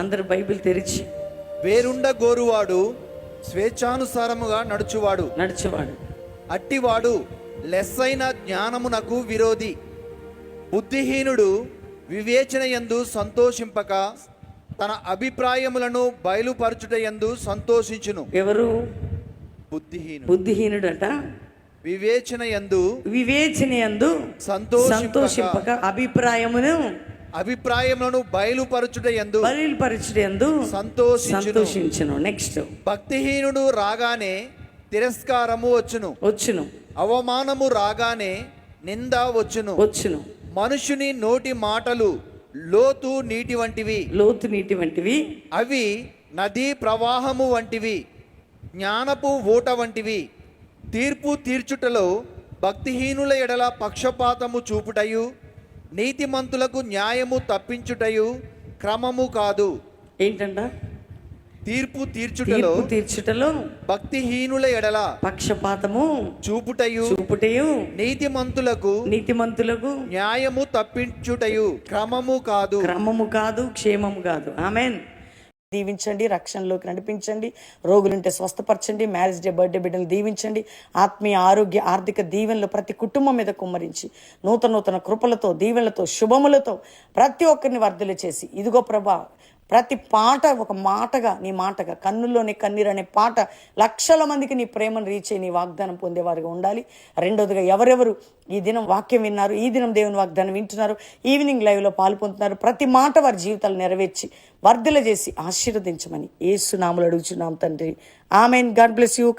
అందరు బైబిల్ తెరిచి. వేరుండ గోరువాడు స్వేచ్ఛానుసారముగా నడుచువాడు, అట్టివాడు లెస్సైన జ్ఞానమునకు విరోధి. బుద్ధిహీనుడు వివేచనయందు సంతోషింపక తన అభిప్రాయములను బయలుపరచుటయందు సంతోషించును. ఎవరు? బుద్ధిహీనుడట వివేచనయందు సంతోషింపక అభిప్రాయములను బయలుపరచుటయందు సంతోషించును. నెక్స్ట్, భక్తిహీనుడు రాగానే తిరస్కారము వచ్చును, అవమానము రాగానే నింద వచ్చును. మనుషుని నోటి మాటలు లోతు నీటి వంటివి, అవి నదీ ప్రవాహము వంటివి, జ్ఞానపు ఊట వంటివి. తీర్పు తీర్చుటలో భక్తిహీనుల ఎడల పక్షపాతము చూపుటయు, నీతిమంతులకు న్యాయము తప్పించుటయు క్రమము కాదు. ఏంటంట? తీర్పు తీర్చుటలో భక్తిహీనుల ఎడల పక్షపాతము చూపుటయు, నీతిమంతులకు న్యాయము తప్పించుటయు క్రమము కాదు, క్షేమము కాదు. ఆమేన్. దీవించండి, రక్షణలోకి నడిపించండి, రోగులుంటే స్వస్థపరచండి, మ్యారేజ్ డే, బర్త్డే బిడ్డలు దీవించండి, ఆత్మీయ ఆరోగ్య ఆర్థిక దీవెనలు ప్రతి కుటుంబం మీద కుమ్మరించి నూతన కృపలతో, దీవెనలతో, శుభములతో ప్రతి ఒక్కరిని వర్ధలు చేసి, ఇదిగో ప్రభా, ప్రతి పాట ఒక మాటగా, నీ మాటగా, కన్నుల్లోని కన్నీరు అనే పాట లక్షల మందికి నీ ప్రేమను రీచ్ అయ్యి నీ వాగ్దానం పొందేవారుగా ఉండాలి. రెండోదిగా, ఎవరెవరు ఈ దినం వాక్యం విన్నారు, ఈ దినం దేవుని వాగ్దానం వింటున్నారు, ఈవినింగ్ లైవ్లో పాల్పొందుతున్నారు, ప్రతి మాట వారి జీవితాలు నెరవేర్చి వర్ధల చేసి ఆశీర్వదించమని యేసు నామములో అడుగుచున్నాం తండ్రి. ఆమెన్. God bless you.